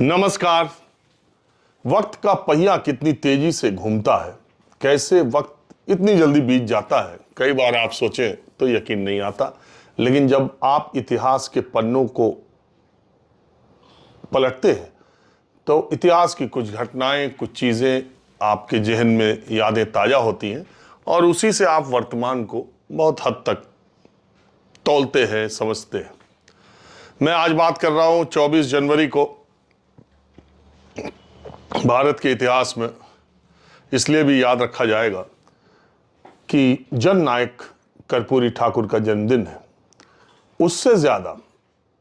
नमस्कार। वक्त का पहिया कितनी तेजी से घूमता है, कैसे वक्त इतनी जल्दी बीत जाता है, कई बार आप सोचें तो यकीन नहीं आता। लेकिन जब आप इतिहास के पन्नों को पलटते हैं तो इतिहास की कुछ घटनाएं, कुछ चीज़ें आपके जहन में यादें ताज़ा होती हैं और उसी से आप वर्तमान को बहुत हद तक तौलते हैं, समझते हैं। मैं आज बात कर रहा हूं 24 जनवरी को। भारत के इतिहास में इसलिए भी याद रखा जाएगा कि जननायक कर्पूरी ठाकुर का जन्मदिन है। उससे ज़्यादा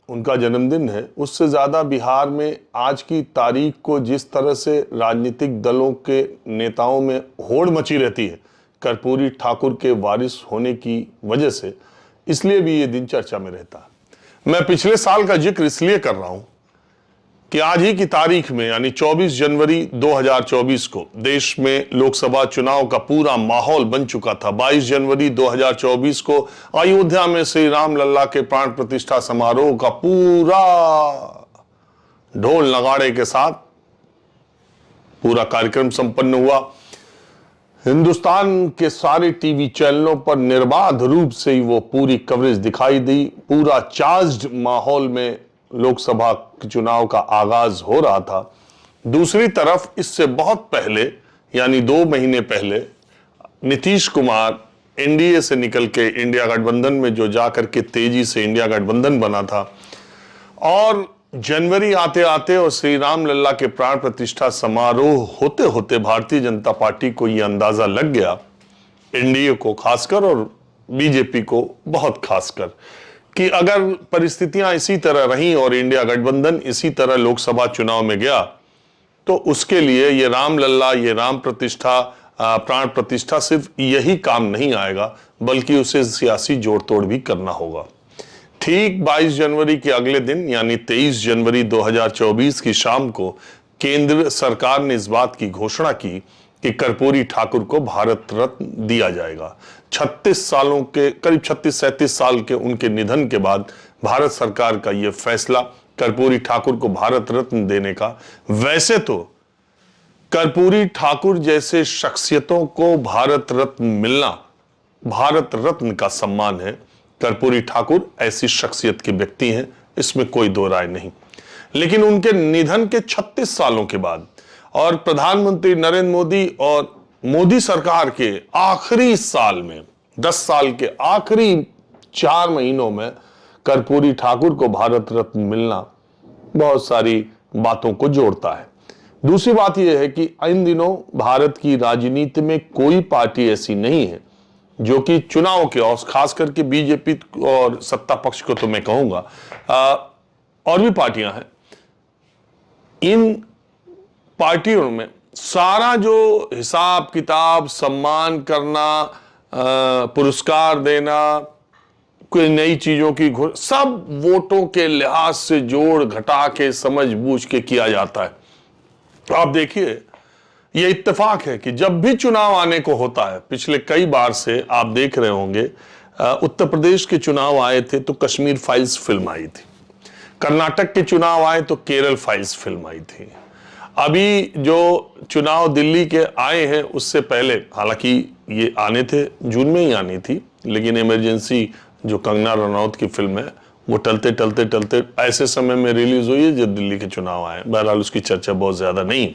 उनका जन्मदिन है, उससे ज़्यादा बिहार में आज की तारीख को जिस तरह से राजनीतिक दलों के नेताओं में होड़ मची रहती है कर्पूरी ठाकुर के वारिस होने की वजह से, इसलिए भी ये दिन चर्चा में रहता है। मैं पिछले साल का जिक्र इसलिए कर रहा हूं कि आज ही की तारीख में यानी 24 जनवरी 2024 को देश में लोकसभा चुनाव का पूरा माहौल बन चुका था। 22 जनवरी 2024 को अयोध्या में श्री राम लल्ला के प्राण प्रतिष्ठा समारोह का पूरा ढोल नगाड़े के साथ पूरा कार्यक्रम संपन्न हुआ। हिंदुस्तान के सारे टीवी चैनलों पर निर्बाध रूप से ही वो पूरी कवरेज दिखाई दी। पूरा चार्ज्ड माहौल में लोकसभा चुनाव का आगाज हो रहा था। दूसरी तरफ इससे बहुत पहले यानी 2 महीने पहले नीतीश कुमार एनडीए से निकल के इंडिया गठबंधन में जो जाकर के तेजी से इंडिया गठबंधन बना था, और जनवरी आते आते और श्री राम लल्ला के प्राण प्रतिष्ठा समारोह होते होते भारतीय जनता पार्टी को यह अंदाजा लग गया, एनडीए को खासकर और बीजेपी को बहुत खासकर, कि अगर परिस्थितियां इसी तरह रहीं और इंडिया गठबंधन इसी तरह लोकसभा चुनाव में गया तो उसके लिए ये राम लल्ला, ये राम प्रतिष्ठा, प्राण प्रतिष्ठा सिर्फ यही काम नहीं आएगा बल्कि उसे सियासी जोड़ तोड़ भी करना होगा। ठीक 22 जनवरी के अगले दिन यानी 23 जनवरी 2024 की शाम को केंद्र सरकार ने इस बात की घोषणा की कि कर्पूरी ठाकुर को भारत रत्न दिया जाएगा। 36 सालों के करीब 36-37 साल के उनके निधन के बाद भारत सरकार का यह फैसला कर्पूरी ठाकुर को भारत रत्न देने का। वैसे तो कर्पूरी ठाकुर जैसे शख्सियतों को भारत रत्न मिलना भारत रत्न का सम्मान है। कर्पूरी ठाकुर ऐसी शख्सियत के व्यक्ति हैं, इसमें कोई दो राय नहीं। लेकिन उनके निधन के 36 सालों के बाद और प्रधानमंत्री नरेंद्र मोदी और मोदी सरकार के आखिरी साल में 10 साल के आखिरी 4 महीनों में कर्पूरी ठाकुर को भारत रत्न मिलना बहुत सारी बातों को जोड़ता है। दूसरी बात यह है कि इन दिनों भारत की राजनीति में कोई पार्टी ऐसी नहीं है जो कि चुनाव के, और खास करके बीजेपी और सत्ता पक्ष को तो मैं कहूंगा, और भी पार्टियां हैं, इन पार्टियों में सारा जो हिसाब किताब, सम्मान करना, पुरस्कार देना, कोई नई चीजों की सब वोटों के लिहाज से जोड़ घटा के समझ बूझ के किया जाता है। आप देखिए, यह इत्तेफाक है कि जब भी चुनाव आने को होता है, पिछले कई बार से आप देख रहे होंगे, उत्तर प्रदेश के चुनाव आए थे तो कश्मीर फाइल्स फिल्म आई थी, कर्नाटक के चुनाव आए तो केरल फाइल्स फिल्म आई थी। अभी जो चुनाव दिल्ली के आए हैं उससे पहले, हालांकि ये आने थे, जून में ही आनी थी, लेकिन इमरजेंसी जो कंगना रनौत की फिल्म है वो टलते टलते टलते ऐसे समय में रिलीज हुई है जब दिल्ली के चुनाव आए। बहरहाल उसकी चर्चा बहुत ज्यादा नहीं।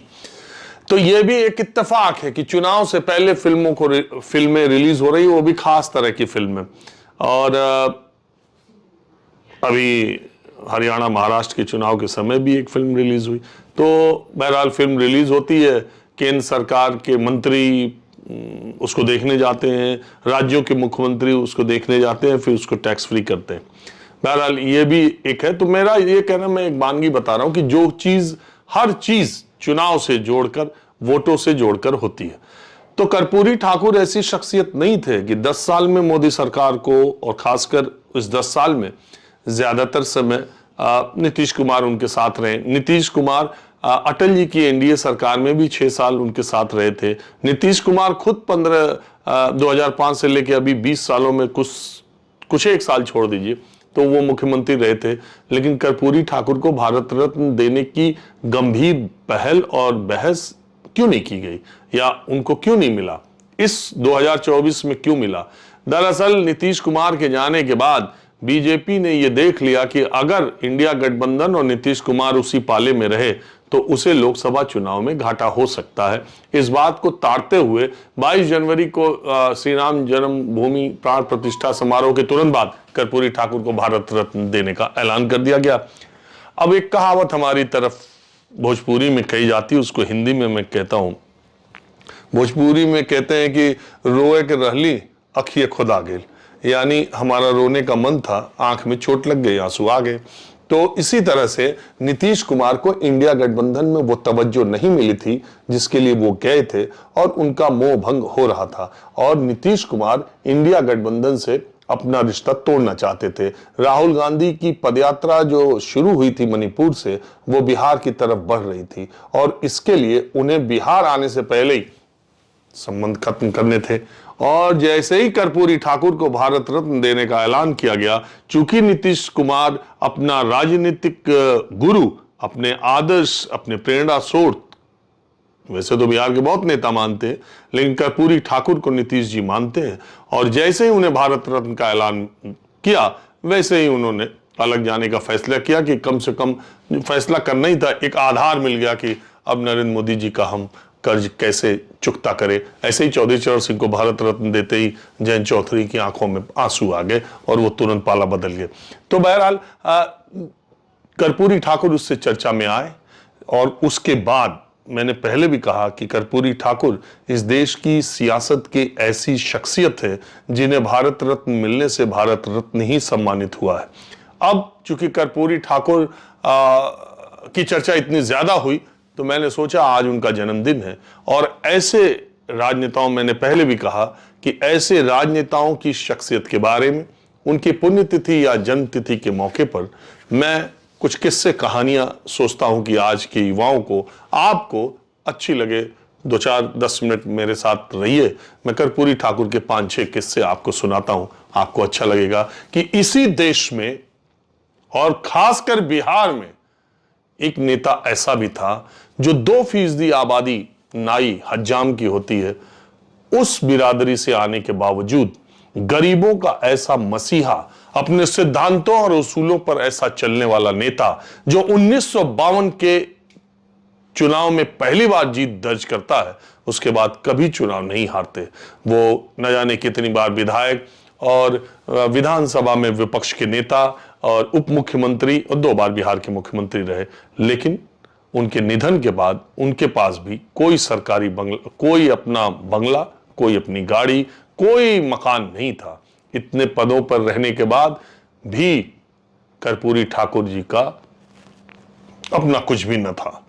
तो ये भी एक इत्तेफाक है कि चुनाव से पहले फिल्में रिलीज हो रही है, वो भी खास तरह की फिल्में। और अभी हरियाणा महाराष्ट्र के चुनाव के समय भी एक फिल्म रिलीज हुई। तो बहरहाल फिल्म रिलीज होती है, केंद्र सरकार के मंत्री उसको देखने जाते हैं, राज्यों के मुख्यमंत्री उसको देखने जाते हैं, फिर उसको टैक्स फ्री करते हैं। बहरहाल ये भी एक है। तो मेरा ये कहना, मैं एक वानगी बता रहा हूं कि जो चीज, हर चीज चुनाव से जोड़कर, वोटों से जोड़कर होती है। तो कर्पूरी ठाकुर ऐसी शख्सियत नहीं थे कि 10 साल में मोदी सरकार को, और खासकर इस 10 साल में ज्यादातर समय नीतीश कुमार उनके साथ रहे। नीतीश कुमार अटल जी की एनडीए सरकार में भी 6 साल उनके साथ रहे थे। नीतीश कुमार खुद 2005 से लेकर अभी 20 सालों में कुछ एक साल छोड़ दीजिए, तो वो मुख्यमंत्री रहे थे, लेकिन कर्पूरी ठाकुर को भारत रत्न देने की गंभीर पहल और बहस क्यों नहीं की गई, या उनको क्यों नहीं मिला, इस 2024 में क्यों मिला? दरअसल नीतीश कुमार के जाने के बाद बीजेपी ने यह देख लिया कि अगर इंडिया गठबंधन और नीतीश कुमार उसी पाले में रहे तो उसे लोकसभा चुनाव में घाटा हो सकता है। इस बात को ताड़ते हुए 22 जनवरी को श्री राम जन्मभूमि प्राण प्रतिष्ठा समारोह के तुरंत बाद कर्पूरी ठाकुर को भारत रत्न देने का ऐलान कर दिया गया। अब एक कहावत हमारी तरफ भोजपुरी में कही जाती है, उसको हिंदी में मैं कहता हूं। भोजपुरी में कहते हैं कि रोए के रहली अखिए खुदा गेल, यानी हमारा रोने का मन था, आंख में चोट लग गई, आंसू आ गए। तो इसी तरह से नीतीश कुमार को इंडिया गठबंधन में वो तवज्जो नहीं मिली थी जिसके लिए वो गए थे, और उनका मोह भंग हो रहा था, और नीतीश कुमार इंडिया गठबंधन से अपना रिश्ता तोड़ना चाहते थे। राहुल गांधी की पदयात्रा जो शुरू हुई थी मणिपुर से, वो बिहार की तरफ बढ़ रही थी, और इसके लिए उन्हें बिहार आने से पहले ही संबंध खत्म करने थे। और जैसे ही कर्पूरी ठाकुर को भारत रत्न देने का ऐलान किया गया, चूंकि नीतीश कुमार अपना राजनीतिक गुरु, अपने आदर्श, अपने प्रेरणा स्रोत, वैसे तो बिहार के बहुत नेता मानते हैं, लेकिन कर्पूरी ठाकुर को नीतीश जी मानते हैं, और जैसे ही उन्हें भारत रत्न का ऐलान किया, वैसे ही उन्होंने अलग जाने का फैसला किया कि कम से कम फैसला करना ही था, एक आधार मिल गया कि अब नरेंद्र मोदी जी का हम कर्ज कैसे चुकता करे। ऐसे ही चौधरी चरण सिंह को भारत रत्न देते ही जयंत चौधरी की आंखों में आंसू आ गए और वो तुरंत पाला बदल गए। तो बहरहाल कर्पूरी ठाकुर उससे चर्चा में आए, और उसके बाद मैंने पहले भी कहा कि कर्पूरी ठाकुर इस देश की सियासत की ऐसी शख्सियत है जिन्हें भारत रत्न मिलने से भारत रत्न ही सम्मानित हुआ है। अब चूंकि कर्पूरी ठाकुर की चर्चा इतनी ज्यादा हुई, तो मैंने सोचा आज उनका जन्मदिन है, और ऐसे राजनेताओं, मैंने पहले भी कहा कि ऐसे राजनेताओं की शख्सियत के बारे में, उनकी पुण्यतिथि या जन्मतिथि के मौके पर मैं कुछ किस्से कहानियां सोचता हूं कि आज के युवाओं को, आपको अच्छी लगे। 2-4-10 मिनट मेरे साथ रहिए, मैं कर्पूरी ठाकुर के 5-6 किस्से आपको सुनाता हूं, आपको अच्छा लगेगा कि इसी देश में और खासकर बिहार में एक नेता ऐसा भी था जो 2% आबादी नाई हज्जाम की होती है, उस बिरादरी से आने के बावजूद गरीबों का ऐसा मसीहा, अपने सिद्धांतों और उसूलों पर ऐसा चलने वाला नेता, जो 1952 के चुनाव में पहली बार जीत दर्ज करता है, उसके बाद कभी चुनाव नहीं हारते। वो न जाने कितनी बार विधायक और विधानसभा में विपक्ष के नेता और उप मुख्यमंत्री और 2 बार बिहार के मुख्यमंत्री रहे, लेकिन उनके निधन के बाद उनके पास भी कोई सरकारी बंगला, कोई अपना बंगला, कोई अपनी गाड़ी, कोई मकान नहीं था। इतने पदों पर रहने के बाद भी कर्पूरी ठाकुर जी का अपना कुछ भी न था।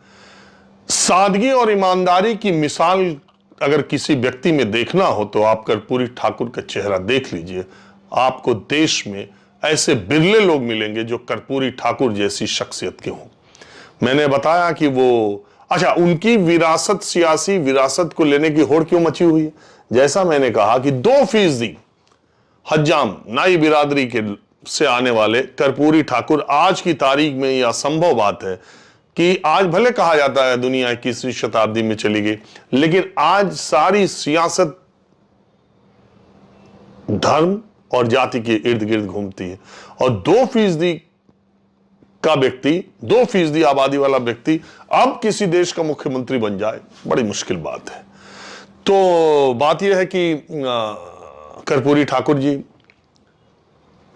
सादगी और ईमानदारी की मिसाल अगर किसी व्यक्ति में देखना हो तो आप कर्पूरी ठाकुर का चेहरा देख लीजिए। आपको देश में ऐसे बिरले लोग मिलेंगे जो कर्पूरी ठाकुर जैसी शख्सियत के हों। मैंने बताया कि वो, अच्छा, उनकी विरासत, सियासी विरासत को लेने की होड़ क्यों मची हुई है? जैसा मैंने कहा कि 2% हज्जाम नाई बिरादरी के से आने वाले कर्पूरी ठाकुर, आज की तारीख में यह असंभव बात है कि आज भले कहा जाता है दुनिया 21वीं शताब्दी में चली गई, लेकिन आज सारी सियासत धर्म और जाति के इर्द गिर्द घूमती है, और 2% का व्यक्ति, 2% आबादी वाला व्यक्ति अब किसी देश का मुख्यमंत्री बन जाए, बड़ी मुश्किल बात है। तो बात यह है कि कर्पूरी ठाकुर जी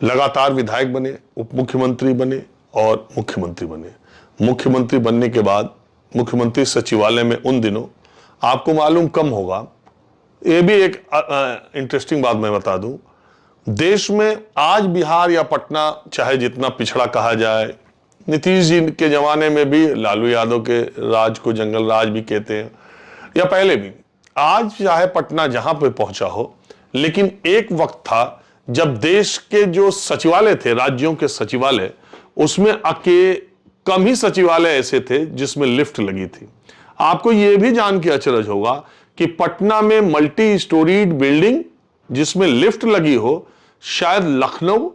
लगातार विधायक बने, उप मुख्यमंत्री बने और मुख्यमंत्री बने। मुख्यमंत्री बनने के बाद मुख्यमंत्री सचिवालय में उन दिनों, आपको मालूम कम होगा, यह भी एक इंटरेस्टिंग बात मैं बता दूं, देश में आज बिहार या पटना चाहे जितना पिछड़ा कहा जाए, नीतीश जी के जमाने में भी लालू यादव के राज को जंगल राज भी कहते हैं, या पहले भी, आज चाहे पटना जहां पे पहुंचा हो, लेकिन एक वक्त था जब देश के जो सचिवालय थे, राज्यों के सचिवालय, उसमें कम ही सचिवालय ऐसे थे जिसमें लिफ्ट लगी थी। आपको यह भी जान के अचरज होगा कि पटना में मल्टी स्टोरीड बिल्डिंग जिसमें लिफ्ट लगी हो, शायद लखनऊ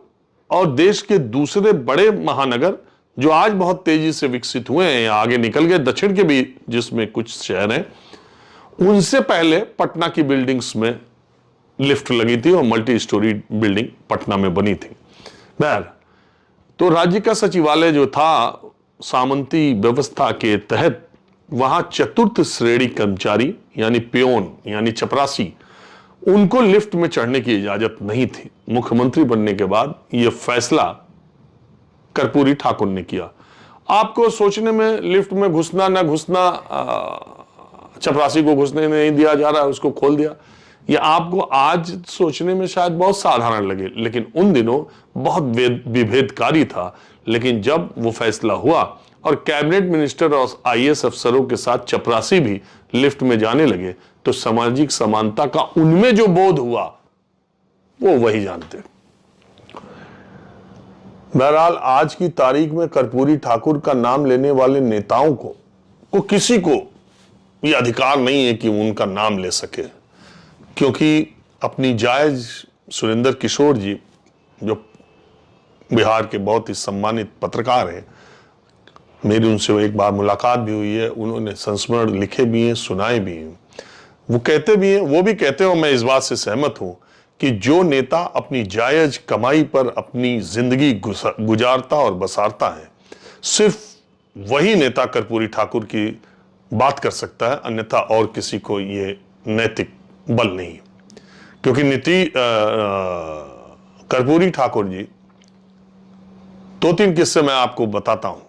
और देश के दूसरे बड़े महानगर जो आज बहुत तेजी से विकसित हुए हैं या आगे निकल गए, दक्षिण के भी जिसमें कुछ शहर हैं, उनसे पहले पटना की बिल्डिंग्स में लिफ्ट लगी थी और मल्टी स्टोरी बिल्डिंग पटना में बनी थी। बहर तो राज्य का सचिवालय जो था सामंती व्यवस्था के तहत, वहां चतुर्थ श्रेणी कर्मचारी यानी पियोन यानी चपरासी, उनको लिफ्ट में चढ़ने की इजाजत नहीं थी। मुख्यमंत्री बनने के बाद यह फैसला कर्पूरी ठाकुर ने किया। आपको सोचने में लिफ्ट में घुसना ना घुसना, चपरासी को घुसने नहीं दिया जा रहा है, उसको खोल दिया, यह आपको आज सोचने में शायद बहुत साधारण लगे, लेकिन उन दिनों बहुत विभेदकारी था। लेकिन जब वो फैसला हुआ और कैबिनेट मिनिस्टर और आईएएस अफसरों के साथ चपरासी भी लिफ्ट में जाने लगे, तो सामाजिक समानता का उनमें जो बोध हुआ वो वही जानते। बहरहाल आज की तारीख में कर्पूरी ठाकुर का नाम लेने वाले नेताओं को किसी को यह अधिकार नहीं है कि उनका नाम ले सके, क्योंकि अपनी जायज सुरेंद्र किशोर जी, जो बिहार के बहुत ही सम्मानित पत्रकार हैं, मेरी उनसे एक बार मुलाकात भी हुई है, उन्होंने संस्मरण लिखे भी हैं, सुनाए भी हैं। वो कहते भी हैं, वो भी कहते हैं, और मैं इस बात से सहमत हूं कि जो नेता अपनी जायज कमाई पर अपनी जिंदगी गुजारता और बसारता है, सिर्फ वही नेता कर्पूरी ठाकुर की बात कर सकता है, अन्यथा और किसी को ये नैतिक बल नहीं। क्योंकि कर्पूरी ठाकुर जी, 2-3 किस्से मैं आपको बताता हूं।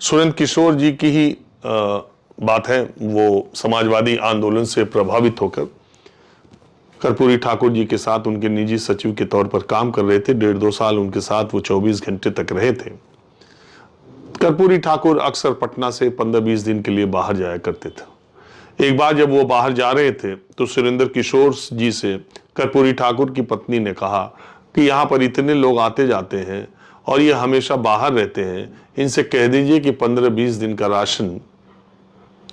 सुरेंद्र किशोर जी की ही बात है। वो समाजवादी आंदोलन से प्रभावित होकर कर्पूरी ठाकुर जी के साथ उनके निजी सचिव के तौर पर काम कर रहे थे। 1.5-2 साल उनके साथ वो 24 घंटे तक रहे थे। कर्पूरी ठाकुर अक्सर पटना से 15-20 दिन के लिए बाहर जाया करते थे। एक बार जब वो बाहर जा रहे थे तो सुरेंद्र किशोर जी से कर्पूरी ठाकुर की पत्नी ने कहा कि यहाँ पर इतने लोग आते जाते हैं और ये हमेशा बाहर रहते हैं, इनसे कह दीजिए कि 15-20 दिन का राशन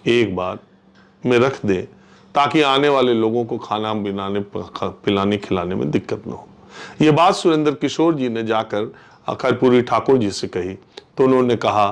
एक बार में रख दे, ताकि आने वाले लोगों को खाना पिलाने खिलाने में दिक्कत न हो। यह बात सुरेंद्र किशोर जी ने जाकर कर्पूरी ठाकुर जी से कही, तो उन्होंने कहा,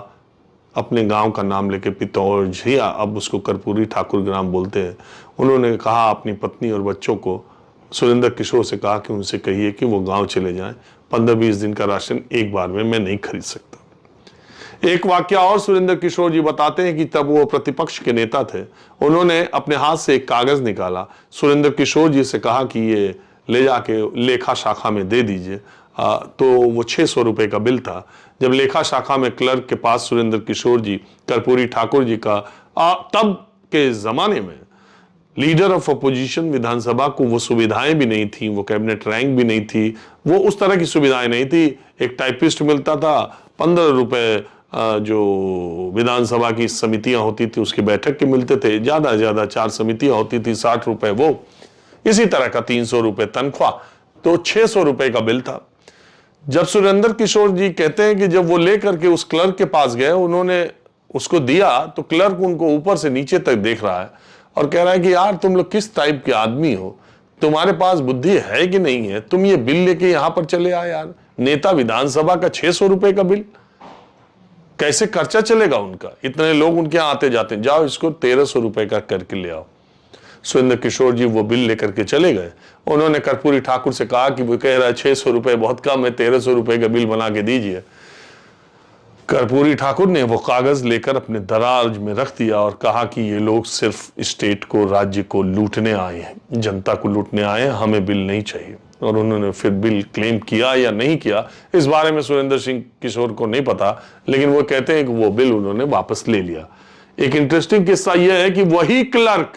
अपने गांव का नाम लेके, पितौझिया, अब उसको कर्पूरी ठाकुर ग्राम बोलते हैं, उन्होंने कहा अपनी पत्नी और बच्चों को, सुरेंद्र किशोर से कहा कि उनसे कहिए कि वो गांव चले जाएं, 15-20 दिन का राशन एक बार में मैं नहीं खरीद सकता। एक वाक्य और सुरेंद्र किशोर जी बताते हैं कि तब वो प्रतिपक्ष के नेता थे। उन्होंने अपने हाथ से एक कागज निकाला, सुरेंद्र किशोर जी से कहा कि ये ले जाके लेखा शाखा में दे दीजिए। तो वो 600 रुपए का बिल था। जब लेखा शाखा में क्लर्क के पास सुरेंद्र किशोर जी कर्पूरी ठाकुर जी का, तब के जमाने में लीडर ऑफ अपोजिशन विधानसभा को वो सुविधाएं भी नहीं थी, वो कैबिनेट रैंक भी नहीं थी, वो उस तरह की सुविधाएं नहीं थी। एक टाइपिस्ट मिलता था, 15 रुपए जो विधानसभा की समितियां होती थी उसकी बैठक के मिलते थे, ज्यादा से ज्यादा 4 समितियां होती थी, 60 रुपए वो, इसी तरह का 300 रुपए तनख्वाह, तो 600 रुपए का बिल था। जब सुरेंद्र किशोर जी कहते हैं कि जब वो लेकर के उस क्लर्क के पास गए, उन्होंने उसको दिया, तो क्लर्क उनको ऊपर से नीचे तक देख रहा है और कह रहा है कि यार तुम लोग किस टाइप के आदमी हो, तुम्हारे पास बुद्धि है कि नहीं है, तुम ये बिल लेके यहां पर चले आए यार, नेता विधानसभा का 600 रुपए का बिल, कैसे खर्चा चलेगा उनका, इतने लोग उनके यहाँ आते जाते हैं, जाओ इसको 1300 रुपए का करके ले आओ। सुरेंद्र किशोर जी वो बिल लेकर के चले गए। उन्होंने कर्पूरी ठाकुर से कहा कि वो कह रहा है 600 रुपए बहुत कम है, 1300 रुपए का बिल बना के दीजिए। कर्पूरी ठाकुर ने वो कागज लेकर अपने दराज में रख दिया और कहा कि ये लोग सिर्फ स्टेट को, राज्य को लूटने आए हैं, जनता को लूटने आए हैं, हमें बिल नहीं चाहिए। और उन्होंने फिर बिल क्लेम किया या नहीं किया, इस बारे में सुरेंद्र सिंह किशोर को नहीं पता, लेकिन वो कहते हैं कि वो बिल उन्होंने वापस ले लिया। एक इंटरेस्टिंग किस्सा यह है कि वही क्लर्क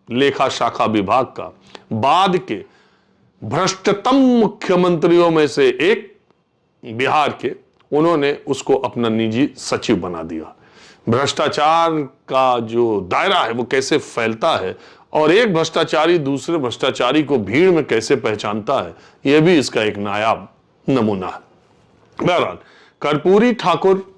लेखा शाखा विभाग का बाद के भ्रष्टतम मुख्यमंत्रियों में से एक बिहार के, उन्होंने उसको अपना निजी सचिव बना दिया। भ्रष्टाचार का जो दायरा है वो कैसे फैलता है और एक भ्रष्टाचारी दूसरे भ्रष्टाचारी को भीड़ में कैसे पहचानता है, यह भी इसका एक नायाब नमूना है। बहरहाल कर्पूरी ठाकुर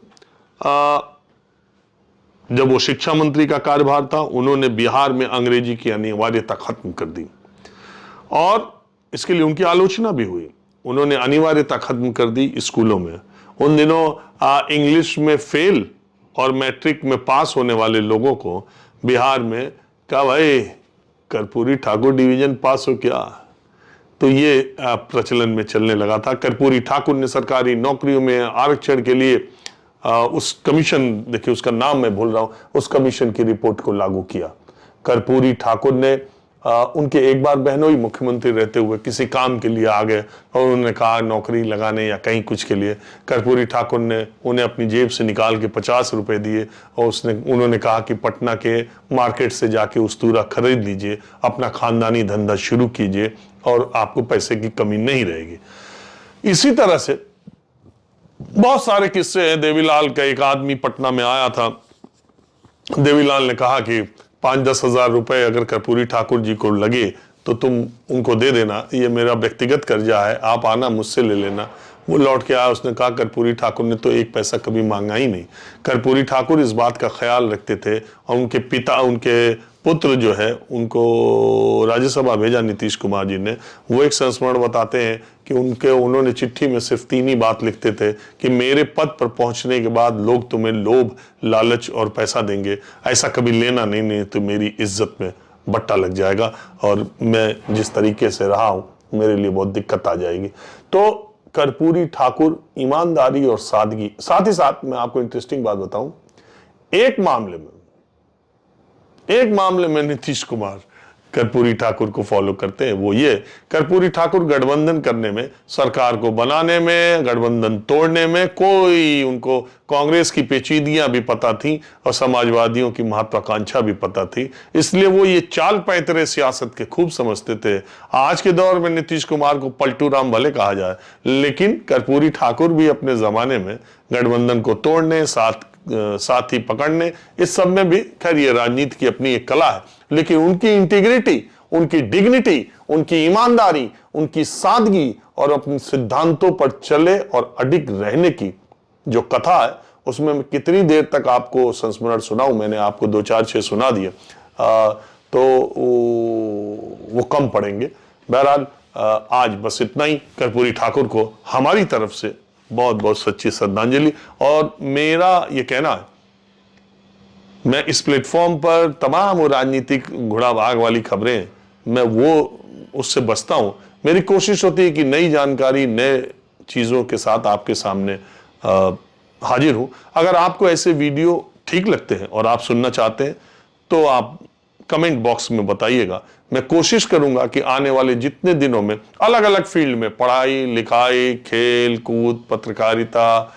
जब वो शिक्षा मंत्री का कार्यभार था, उन्होंने बिहार में अंग्रेजी की अनिवार्यता खत्म कर दी और इसके लिए उनकी आलोचना भी हुई। उन्होंने अनिवार्यता खत्म कर दी स्कूलों में। उन दिनों इंग्लिश में फेल और मैट्रिक में पास होने वाले लोगों को बिहार में कहा, भाई कर्पूरी ठाकुर डिवीजन पास हो क्या? तो ये प्रचलन में चलने लगा था। कर्पूरी ठाकुर ने सरकारी नौकरियों में आरक्षण के लिए उस कमीशन, देखिए उसका नाम मैं भूल रहा हूं, उस कमीशन की रिपोर्ट को लागू किया। कर्पूरी ठाकुर ने उनके एक बार बहनोई मुख्यमंत्री रहते हुए किसी काम के लिए आ गए और उन्होंने कहा नौकरी लगाने या कहीं कुछ के लिए, कर्पूरी ठाकुर ने उन्हें अपनी जेब से निकाल के 50 रुपए दिए और उन्होंने कहा कि पटना के मार्केट से जाके उस्तूरा खरीद लीजिए, अपना खानदानी धंधा शुरू कीजिए और आपको पैसे की कमी नहीं रहेगी। इसी तरह से बहुत सारे किस्से हैं। देवीलाल का एक आदमी पटना में आया था, देवीलाल ने कहा कि 5-10 हजार रुपए अगर कर्पूरी ठाकुर जी को लगे तो तुम उनको दे देना, ये मेरा व्यक्तिगत कर्जा है, आप आना मुझसे ले लेना। वो लौट के आया, उसने कहा कर्पूरी ठाकुर ने तो एक पैसा कभी मांगा ही नहीं। कर्पूरी ठाकुर इस बात का ख्याल रखते थे और उनके पिता, उनके पुत्र जो है, उनको राज्यसभा भेजा नीतीश कुमार जी ने। वो एक संस्मरण बताते हैं कि उन्होंने चिट्ठी में सिर्फ 3 ही बात लिखते थे कि मेरे पद पर पहुंचने के बाद लोग तुम्हें लोभ, लालच और पैसा देंगे, ऐसा कभी लेना नहीं तो मेरी इज्जत में बट्टा लग जाएगा और मैं जिस तरीके से रहा हूं मेरे लिए बहुत दिक्कत आ जाएगी। तो कर्पूरी ठाकुर ईमानदारी और सादगी, साथ ही साथ मैं आपको इंटरेस्टिंग बात बताऊं, एक मामले में नीतीश कुमार कर्पूरी ठाकुर को फॉलो करते हैं। वो ये, कर्पूरी ठाकुर गठबंधन करने में, सरकार को बनाने में, गठबंधन तोड़ने में, कोई उनको कांग्रेस की पेचीदगियां भी पता थी और समाजवादियों की महत्वाकांक्षा भी पता थी, इसलिए वो ये चाल पैतरे सियासत के खूब समझते थे। आज के दौर में नीतीश कुमार को पलटू राम भले कहा जाए, लेकिन कर्पूरी ठाकुर भी अपने जमाने में गठबंधन को तोड़ने, साथी पकड़ने, इस सब में भी, खैर ये राजनीति की अपनी एक कला है, लेकिन उनकी इंटीग्रिटी, उनकी डिग्निटी, उनकी ईमानदारी, उनकी सादगी और अपने सिद्धांतों पर चले और अडिग रहने की जो कथा है, उसमें मैं कितनी देर तक आपको संस्मरण सुनाऊं, मैंने आपको 2-4-6 सुना दिए तो वो कम पड़ेंगे। बहरहाल आज बस इतना ही। कर्पूरी ठाकुर को हमारी तरफ से बहुत बहुत सच्ची श्रद्धांजलि। और मेरा ये कहना है, मैं इस प्लेटफॉर्म पर तमाम वो राजनीतिक घुड़ा भाग वाली खबरें, मैं वो उससे बचता हूं। मेरी कोशिश होती है कि नई जानकारी, नए चीजों के साथ आपके सामने हाजिर हूं। अगर आपको ऐसे वीडियो ठीक लगते हैं और आप सुनना चाहते हैं तो आप कमेंट बॉक्स में बताइएगा। मैं कोशिश करूंगा कि आने वाले जितने दिनों में अलग अलग फील्ड में, पढ़ाई लिखाई, खेल कूद, पत्रकारिता,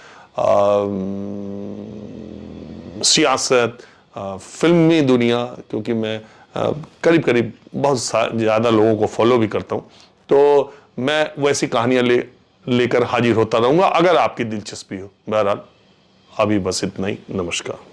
सियासत, फिल्मी दुनिया, क्योंकि मैं करीब करीब बहुत ज़्यादा लोगों को फॉलो भी करता हूं, तो मैं वैसी कहानियां लेकर हाजिर होता रहूंगा अगर आपकी दिलचस्पी हो। बहरहाल अभी बस इतना ही। नमस्कार।